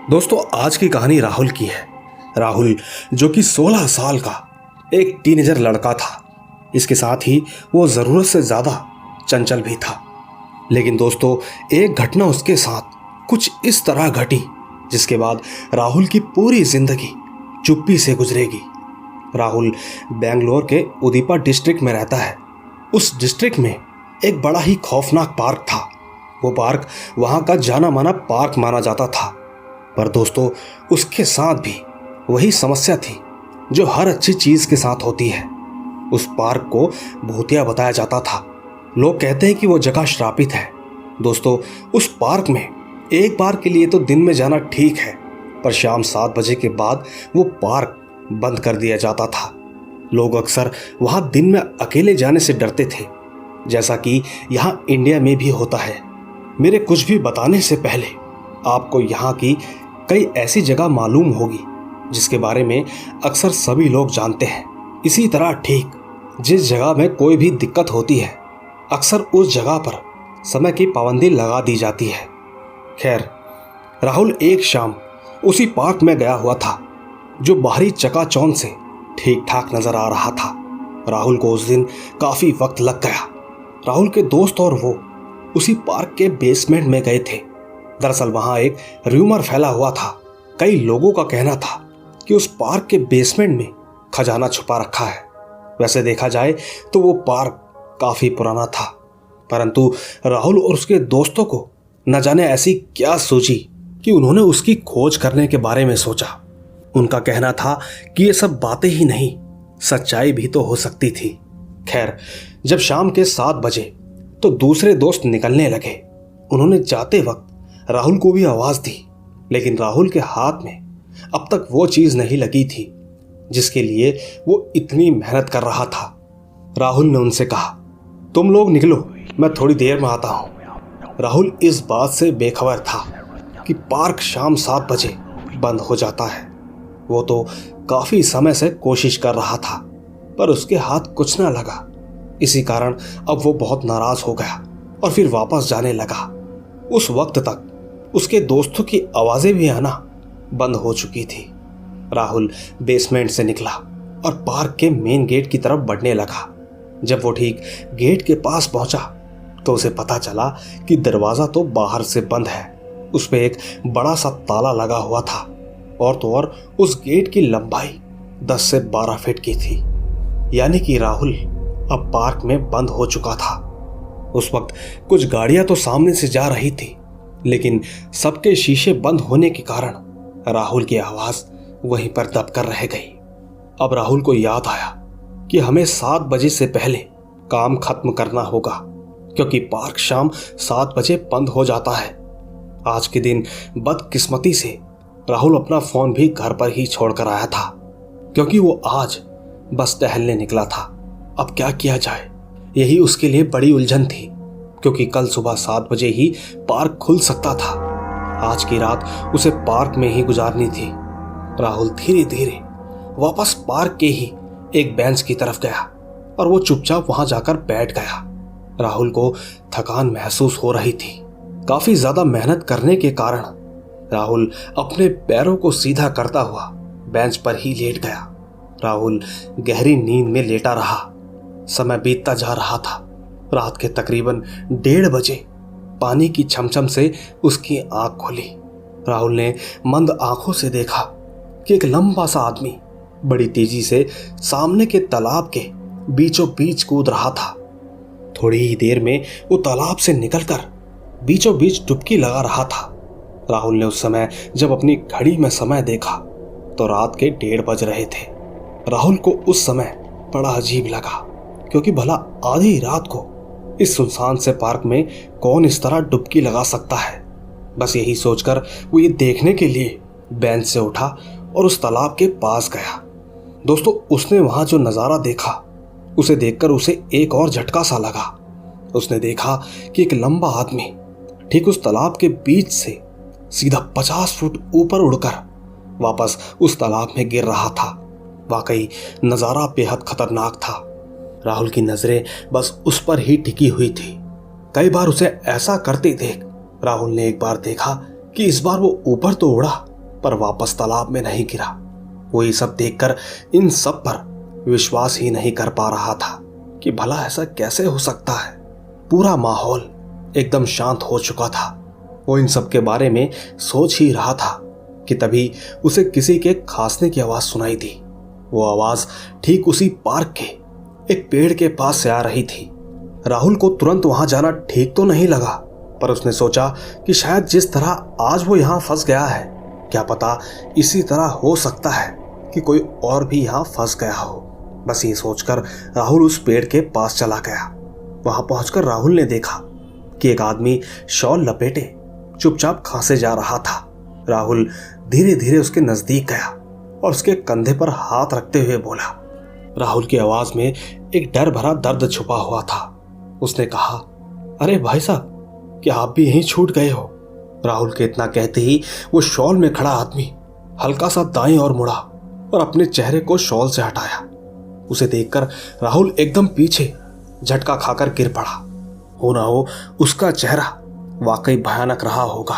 दोस्तों, आज की कहानी राहुल की है। राहुल जो कि 16 साल का एक टीनेजर लड़का था। इसके साथ ही वो ज़रूरत से ज़्यादा चंचल भी था। लेकिन दोस्तों, एक घटना उसके साथ कुछ इस तरह घटी जिसके बाद राहुल की पूरी जिंदगी चुप्पी से गुजरेगी। राहुल बेंगलोर के उदीपा डिस्ट्रिक्ट में रहता है। उस डिस्ट्रिक्ट में एक बड़ा ही खौफनाक पार्क था। वो पार्क वहाँ का जाना माना पार्क माना जाता था। पर दोस्तों, उसके साथ भी वही समस्या थी जो हर अच्छी चीज़ के साथ होती है। उस पार्क को भूतिया बताया जाता था। लोग कहते हैं कि वो जगह श्रापित है। दोस्तों, उस पार्क में एक बार के लिए तो दिन में जाना ठीक है, पर शाम 7 बजे के बाद वो पार्क बंद कर दिया जाता था। लोग अक्सर वहाँ दिन में अकेले जाने से डरते थे, जैसा कि यहाँ इंडिया में भी होता है। मेरे कुछ भी बताने से पहले आपको यहाँ की कई ऐसी जगह मालूम होगी जिसके बारे में अक्सर सभी लोग जानते हैं। इसी तरह ठीक जिस जगह में कोई भी दिक्कत होती है, अक्सर उस जगह पर समय की पाबंदी लगा दी जाती है। खैर, राहुल एक शाम उसी पार्क में गया हुआ था जो बाहरी चकाचौंध से ठीक ठाक नजर आ रहा था। राहुल को उस दिन काफी वक्त लग गया। राहुल के दोस्त और वो उसी पार्क के बेसमेंट में गए थे। दरअसल वहां एक र्यूमर फैला हुआ था। कई लोगों का कहना था कि उस पार्क के बेसमेंट में खजाना छुपा रखा है। वैसे देखा जाए तो वो पार्क काफी पुराना था, परंतु राहुल और उसके दोस्तों को न जाने ऐसी क्या सूझी कि उन्होंने उसकी खोज करने के बारे में सोचा। उनका कहना था कि ये सब बातें ही नहीं, सच्चाई भी तो हो सकती थी। खैर, जब शाम के 7 बजे तो दूसरे दोस्त निकलने लगे। उन्होंने जाते वक्त राहुल को भी आवाज दी, लेकिन राहुल के हाथ में अब तक वो चीज नहीं लगी थी जिसके लिए वो इतनी मेहनत कर रहा था। राहुल ने उनसे कहा, तुम लोग निकलो, मैं थोड़ी देर में आता हूं। राहुल इस बात से बेखबर था कि पार्क शाम 7 बजे बंद हो जाता है। वो तो काफी समय से कोशिश कर रहा था, पर उसके हाथ कुछ ना लगा। इसी कारण अब वो बहुत नाराज हो गया और फिर वापस जाने लगा। उस वक्त तक उसके दोस्तों की आवाजें भी आना बंद हो चुकी थी। राहुल बेसमेंट से निकला और पार्क के मेन गेट की तरफ बढ़ने लगा। जब वो ठीक गेट के पास पहुंचा तो उसे पता चला कि दरवाजा तो बाहर से बंद है। उस पे एक बड़ा सा ताला लगा हुआ था और तो और उस गेट की लंबाई 10 से 12 फीट की थी। यानी कि राहुल अब पार्क में बंद हो चुका था। उस वक्त कुछ गाड़ियां तो सामने से जा रही थी, लेकिन सबके शीशे बंद होने के कारण राहुल की आवाज वहीं पर दब कर रह गई। अब राहुल को याद आया कि हमें 7 बजे से पहले काम खत्म करना होगा, क्योंकि पार्क शाम 7 बजे बंद हो जाता है। आज के दिन बदकिस्मती से राहुल अपना फोन भी घर पर ही छोड़कर आया था, क्योंकि वो आज बस टहलने निकला था। अब क्या किया जाए, यही उसके लिए बड़ी उलझन थी, क्योंकि कल सुबह 7 बजे ही पार्क खुल सकता था। आज की रात उसे पार्क में ही गुजारनी थी। राहुल धीरे धीरे वापस पार्क के ही एक बेंच की तरफ गया और वो चुपचाप वहां जाकर बैठ गया। राहुल को थकान महसूस हो रही थी। काफी ज्यादा मेहनत करने के कारण राहुल अपने पैरों को सीधा करता हुआ बेंच पर ही लेट गया। राहुल गहरी नींद में लेटा रहा। समय बीतता जा रहा था। रात के तकरीबन 1:30 बजे पानी की छमछम से उसकी आंख खुली। राहुल ने मंद आंखों से देखा कि एक लंबा सा आदमी बड़ी तेजी से सामने के तालाब के बीचों बीच कूद रहा था। थोड़ी ही देर में वो तालाब से निकलकर बीचों बीच डुबकी लगा रहा था। राहुल ने उस समय जब अपनी घड़ी में समय देखा तो रात के 1:30 बज रहे थे। राहुल को उस समय बड़ा अजीब लगा, क्योंकि भला आधी रात को इस सुनसान से पार्क में कौन इस तरह डुबकी लगा सकता है। बस यही सोचकर वो ये देखने के लिए बेंच से उठा और उस तालाब के पास गया। दोस्तों, उसने वहां जो नजारा देखा उसे देखकर उसे एक और झटका सा लगा। उसने देखा कि एक लंबा आदमी ठीक उस तालाब के बीच से सीधा 50 फुट ऊपर उड़कर वापस उस तालाब में गिर रहा था। वाकई नजारा बेहद खतरनाक था। राहुल की नजरें बस उस पर ही टिकी हुई थी। कई बार उसे ऐसा करते देख राहुल ने एक बार देखा कि इस बार वो ऊपर तो उड़ा, पर वापस तालाब में नहीं गिरा। वो ये सब देखकर इन सब पर विश्वास ही नहीं कर पा रहा था कि भला ऐसा कैसे हो सकता है। पूरा माहौल एकदम शांत हो चुका था। वो इन सब के बारे में सोच ही रहा था कि तभी उसे किसी के खांसने की आवाज सुनाई दी। वो आवाज ठीक उसी पार्क के एक पेड़ के पास से आ रही थी। राहुल को तुरंत वहां जाना ठीक तो नहीं लगा, पर उसने सोचा कि शायद जिस तरह आज वो यहाँ फंस गया है, क्या पता इसी तरह हो सकता है कि कोई और भी यहाँ फंस गया हो। बस ये सोचकर राहुल उस पेड़ के पास चला गया। वहां पहुंचकर राहुल ने देखा कि एक आदमी शॉल लपेटे चुपचाप खांसे जा रहा था। राहुल धीरे धीरे उसके नजदीक गया और उसके कंधे पर हाथ रखते हुए बोला। राहुल की आवाज में एक डर भरा दर्द छुपा हुआ था। उसने कहा, अरे भाई साहब, क्या आप भी यहीं छूट गए हो? राहुल के इतना कहते ही वो शॉल में खड़ा आदमी हल्का सा दाएं और मुड़ा और अपने चेहरे को शॉल से हटाया। उसे देखकर राहुल एकदम पीछे झटका खाकर गिर पड़ा। हो ना हो उसका चेहरा वाकई भयानक रहा होगा।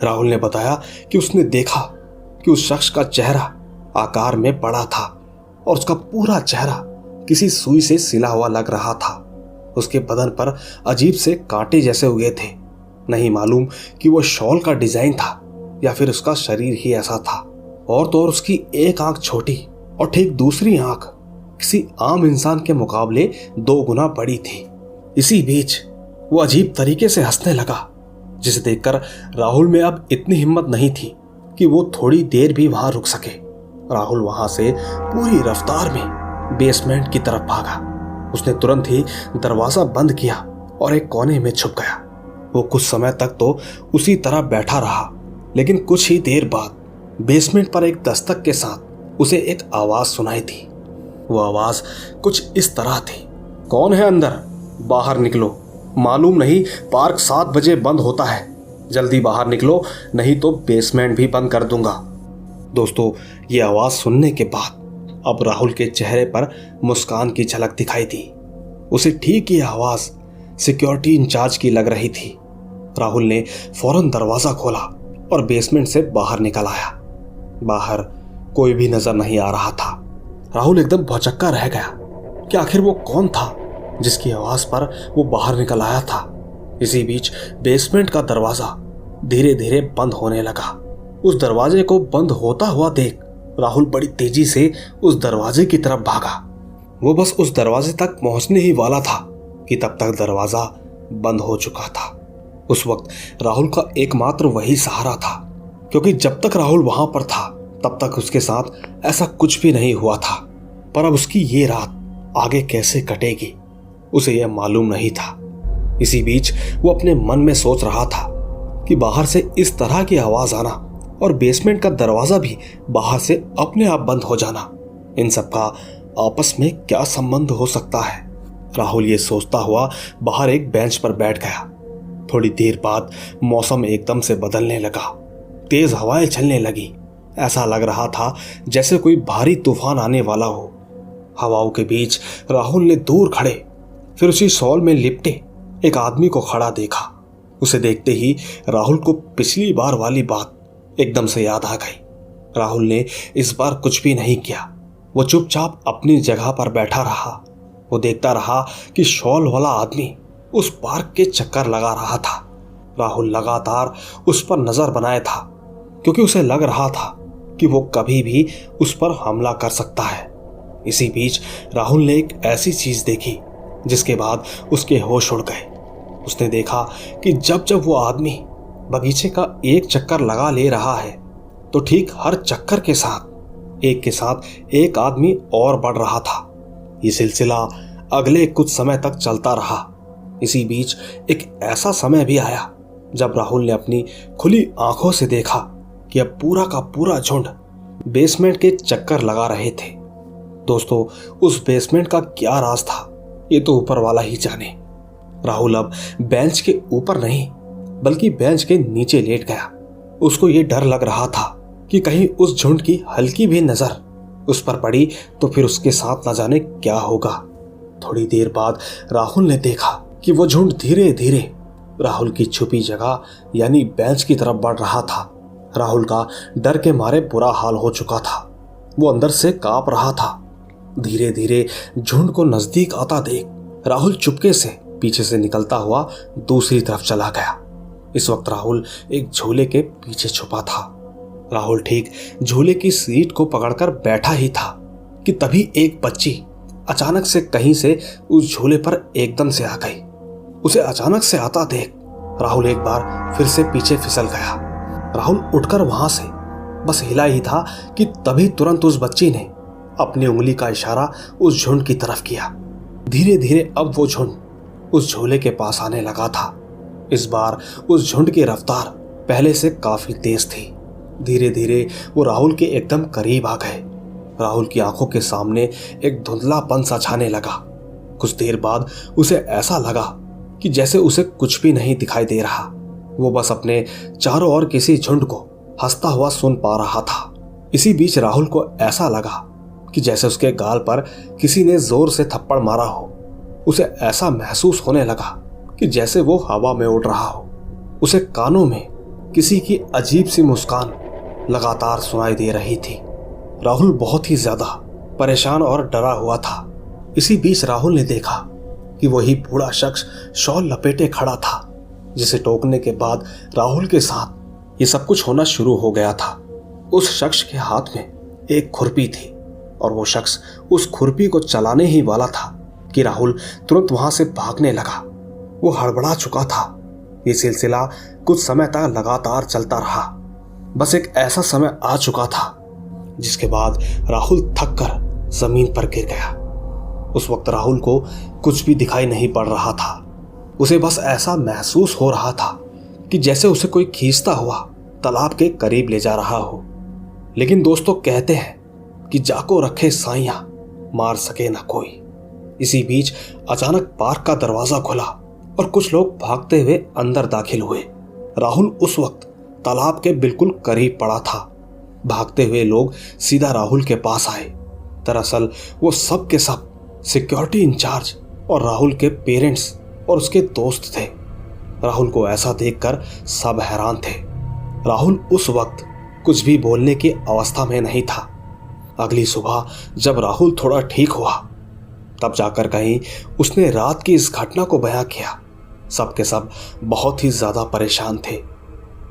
राहुल ने बताया कि उसने देखा कि उस शख्स का चेहरा आकार में बड़ा था और उसका पूरा चेहरा किसी सुई से सिला हुआ लग रहा था। उसके बदन पर अजीब से कांटे जैसे हुए थे। नहीं मालूम कि वो शॉल का डिजाइन था या फिर उसका शरीर ही ऐसा था। और तो और उसकी एक आंख छोटी और ठीक दूसरी आंख किसी आम इंसान के मुकाबले 2 गुना बड़ी थी। इसी बीच वो अजीब तरीके से हंसने लगा, जिसे देखकर राहुल में अब इतनी हिम्मत नहीं थी कि वो थोड़ी देर भी वहां रुक सके। राहुल वहां से पूरी रफ्तार में बेसमेंट की तरफ भागा। उसने तुरंत ही दरवाजा बंद किया और एक कोने में छुप गया। वो कुछ समय तक तो उसी तरह बैठा रहा, लेकिन कुछ ही देर बाद बेसमेंट पर एक दस्तक के साथ उसे एक आवाज सुनाई थी। वो आवाज कुछ इस तरह थी, कौन है अंदर? बाहर निकलो, मालूम नहीं पार्क 7 बजे बंद होता है, जल्दी बाहर निकलो नहीं तो बेसमेंट भी बंद कर दूंगा। दोस्तों, ये आवाज सुनने के बाद अब राहुल के चेहरे पर मुस्कान की झलक दिखाई दी। उसे ठीक ये आवाज सिक्योरिटी इंचार्ज की लग रही थी। राहुल ने फौरन दरवाजा खोला और बेसमेंट से बाहर निकल आया। बाहर कोई भी नजर नहीं आ रहा था। राहुल एकदम भौचक्का रह गया कि आखिर वो कौन था जिसकी आवाज पर वो बाहर निकल आया था। इसी बीच बेसमेंट का दरवाजा धीरे धीरे बंद होने लगा। उस दरवाजे को बंद होता हुआ देख राहुल बड़ी तेजी से उस दरवाजे की तरफ भागा। वो बस उस दरवाजे तक पहुंचने ही वाला था कि तब तक दरवाजा बंद हो चुका था। उस वक्त राहुल का एकमात्र वही सहारा था, क्योंकि जब तक राहुल वहां पर था तब तक उसके साथ ऐसा कुछ भी नहीं हुआ था। पर अब उसकी ये रात आगे कैसे कटेगी उसे यह मालूम नहीं था। इसी बीच वो अपने मन में सोच रहा था कि बाहर से इस तरह की आवाज आना और बेसमेंट का दरवाजा भी बाहर से अपने आप बंद हो जाना, इन सब का आपस में क्या संबंध हो सकता है। राहुल ये सोचता हुआ बाहर एक बेंच पर बैठ गया। थोड़ी देर बाद मौसम एकदम से बदलने लगा। तेज हवाएं चलने लगी। ऐसा लग रहा था जैसे कोई भारी तूफान आने वाला हो। हवाओं के बीच राहुल ने दूर खड़े फिर उसी शॉल में लिपटे एक आदमी को खड़ा देखा। उसे देखते ही राहुल को पिछली बार वाली बात एकदम से याद आ गई। राहुल ने इस बार कुछ भी नहीं किया। वो चुपचाप अपनी जगह पर बैठा रहा। वो देखता रहा कि शॉल वाला आदमी उस पार्क के चक्कर लगा रहा था। राहुल लगातार उस पर नजर बनाए था, क्योंकि उसे लग रहा था कि वो कभी भी उस पर हमला कर सकता है। इसी बीच राहुल ने एक ऐसी चीज देखी जिसके बाद उसके होश उड़ गए। उसने देखा कि जब जब वो आदमी बगीचे का एक चक्कर लगा ले रहा है तो ठीक हर चक्कर के साथ एक आदमी और बढ़ रहा था। ये सिलसिला अगले कुछ समय तक चलता रहा। इसी बीच एक ऐसा समय भी आया जब राहुल ने अपनी खुली आंखों से देखा कि अब पूरा का पूरा झुंड बेसमेंट के चक्कर लगा रहे थे। दोस्तों, उस बेसमेंट का क्या राज था ये तो ऊपर वाला ही जाने। राहुल अब बेंच के ऊपर नहीं बल्कि बेंच के नीचे लेट गया। उसको ये डर लग रहा था कि कहीं उस झुंड की हल्की भी नजर उस पर पड़ी तो फिर उसके साथ न जाने क्या होगा। थोड़ी देर बाद राहुल ने देखा कि वो झुंड धीरे धीरे राहुल की छुपी जगह यानी बेंच की तरफ बढ़ रहा था। राहुल का डर के मारे बुरा हाल हो चुका था। वो अंदर से कांप रहा था। धीरे धीरे झुंड को नजदीक आता देख राहुल चुपके से पीछे से निकलता हुआ दूसरी तरफ चला गया। इस वक्त राहुल एक झूले के पीछे छुपा था। राहुल ठीक झूले की सीट को पकड़कर बैठा ही था कि तभी एक बच्ची अचानक से कहीं से उस झूले पर एकदम से आ गई। उसे अचानक से आता देख राहुल एक बार फिर से पीछे फिसल गया। राहुल उठकर वहां से बस हिला ही था कि तभी तुरंत उस बच्ची ने अपनी उंगली का इशारा उस झुंड की तरफ किया। धीरे धीरे अब वो झुंड उस झूले के पास आने लगा था। इस बार उस झुंड की रफ्तार पहले से काफी तेज थी। धीरे धीरे वो राहुल के एकदम करीब आ गए। राहुल की आंखों के सामने एक धुंधलापन सा छाने लगा। कुछ देर बाद उसे ऐसा लगा कि जैसे उसे कुछ भी नहीं दिखाई दे रहा। वो बस अपने चारों ओर किसी झुंड को हंसता हुआ सुन पा रहा था। इसी बीच राहुल को ऐसा लगा कि जैसे उसके गाल पर किसी ने जोर से थप्पड़ मारा हो। उसे ऐसा महसूस होने लगा कि जैसे वो हवा में उड़ रहा हो। उसे कानों में किसी की अजीब सी मुस्कान लगातार सुनाई दे रही थी। राहुल बहुत ही ज्यादा परेशान और डरा हुआ था। इसी बीच राहुल ने देखा कि वही बूढ़ा शख्स शॉल लपेटे खड़ा था, जिसे टोकने के बाद राहुल के साथ ये सब कुछ होना शुरू हो गया था। उस शख्स के हाथ में एक खुरपी थी और वो शख्स उस खुरपी को चलाने ही वाला था कि राहुल तुरंत वहां से भागने लगा। वो हड़बड़ा चुका था। ये सिलसिला कुछ समय तक लगातार चलता रहा। बस एक ऐसा समय आ चुका था जिसके बाद राहुल थक कर जमीन पर गिर गया। उस वक्त राहुल को कुछ भी दिखाई नहीं पड़ रहा था। उसे बस ऐसा महसूस हो रहा था कि जैसे उसे कोई खींचता हुआ तालाब के करीब ले जा रहा हो। लेकिन दोस्तों कहते हैं कि जाको रखे साइयां मार सके ना कोई। इसी बीच अचानक पार्क का दरवाजा खुला और कुछ लोग भागते हुए अंदर दाखिल हुए। राहुल उस वक्त तालाब के बिल्कुल करीब पड़ा था। भागते हुए लोग सीधा राहुल के पास आए। दरअसल वो सब के सब सिक्योरिटी इंचार्ज और राहुल के पेरेंट्स और उसके दोस्त थे। राहुल को ऐसा देखकर सब हैरान थे। राहुल उस वक्त कुछ भी बोलने की अवस्था में नहीं था। अगली सुबह जब राहुल थोड़ा ठीक हुआ तब जाकर कहीं उसने रात की इस घटना को बयां किया। सब के सब बहुत ही ज्यादा परेशान थे।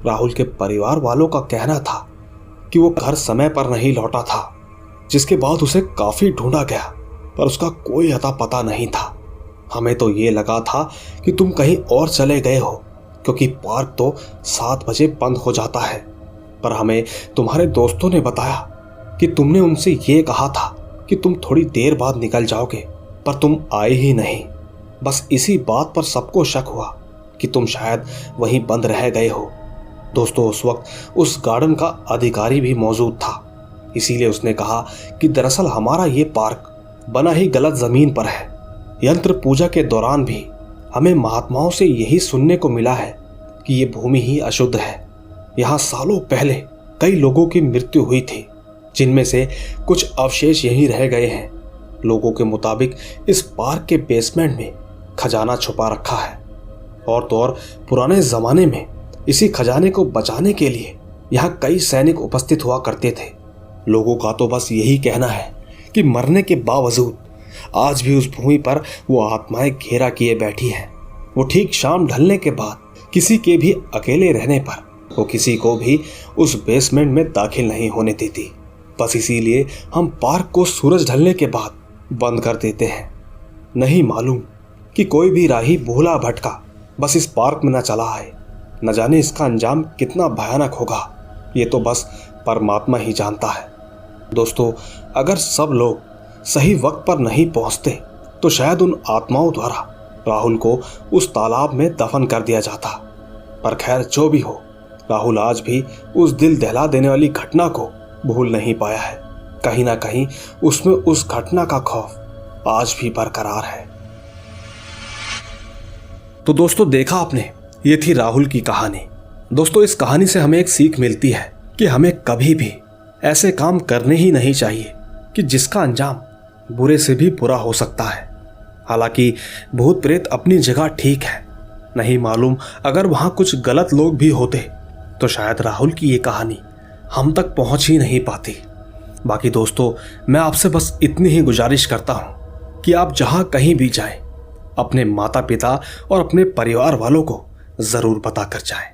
राहुल के परिवार वालों का कहना था कि वो घर समय पर नहीं लौटा था, जिसके बाद उसे काफी ढूंढा गया पर उसका कोई अता पता नहीं था। हमें तो ये लगा था कि तुम कहीं और चले गए हो, क्योंकि पार्क तो 7 बजे बंद हो जाता है। पर हमें तुम्हारे दोस्तों ने बताया कि तुमने उनसे ये कहा था कि तुम थोड़ी देर बाद निकल जाओगे, पर तुम आए ही नहीं। बस इसी बात पर सबको शक हुआ कि तुम शायद वहीं बंद रह गए हो। दोस्तों उस वक्त उस गार्डन का अधिकारी भी मौजूद था। इसीलिए उसने कहा कि दरअसल हमारा ये पार्क बना ही गलत जमीन पर है। यंत्र पूजा के दौरान भी हमें महात्माओं से यही सुनने को मिला है कि ये भूमि ही अशुद्ध है। यहाँ सालों पहले कई लोगों की मृत्यु हुई थी, जिनमें से कुछ अवशेष यहीं रह गए हैं। लोगों के मुताबिक इस पार्क के बेसमेंट में खजाना छुपा रखा है। और तो और पुराने जमाने में इसी खजाने को बचाने के लिए यहाँ कई सैनिक उपस्थित हुआ करते थे। लोगों का तो बस यही कहना है कि मरने के बावजूद आज भी उस भूमि पर वो आत्माएं घेरा किए बैठी हैं। वो ठीक शाम ढलने के बाद किसी के भी अकेले रहने पर वो किसी को भी उस बेसमेंट में दाखिल नहीं होने देती। बस इसीलिए हम पार्क को सूरज ढलने के बाद बंद कर देते हैं। नहीं मालूम कि कोई भी राही भूला भटका बस इस पार्क में न चला आए। न जाने इसका अंजाम कितना भयानक होगा, ये तो बस परमात्मा ही जानता है। दोस्तों अगर सब लोग सही वक्त पर नहीं पहुंचते तो शायद उन आत्माओं द्वारा राहुल को उस तालाब में दफन कर दिया जाता। पर खैर जो भी हो, राहुल आज भी उस दिल दहला देने वाली घटना को भूल नहीं पाया है। कहीं ना कहीं उसमें उस घटना का खौफ आज भी बरकरार है। तो दोस्तों देखा आपने, ये थी राहुल की कहानी। दोस्तों इस कहानी से हमें एक सीख मिलती है कि हमें कभी भी ऐसे काम करने ही नहीं चाहिए कि जिसका अंजाम बुरे से भी बुरा हो सकता है। हालांकि भूत प्रेत अपनी जगह ठीक है, नहीं मालूम अगर वहां कुछ गलत लोग भी होते तो शायद राहुल की ये कहानी हम तक पहुंच ही नहीं पाती। बाकी दोस्तों, मैं आपसे बस इतनी ही गुजारिश करता हूं कि आप जहां कहीं भी जाएं, अपने माता पिता और अपने परिवार वालों को ज़रूर बता कर जाएं।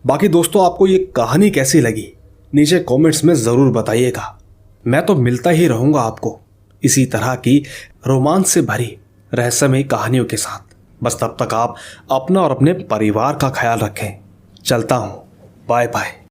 बाकी दोस्तों, आपको ये कहानी कैसी लगी नीचे कमेंट्स में ज़रूर बताइएगा। मैं तो मिलता ही रहूँगा आपको इसी तरह की रोमांच से भरी रहस्यमयी कहानियों के साथ। बस तब तक आप अपना और अपने परिवार का ख्याल रखें। चलता हूँ, बाय बाय।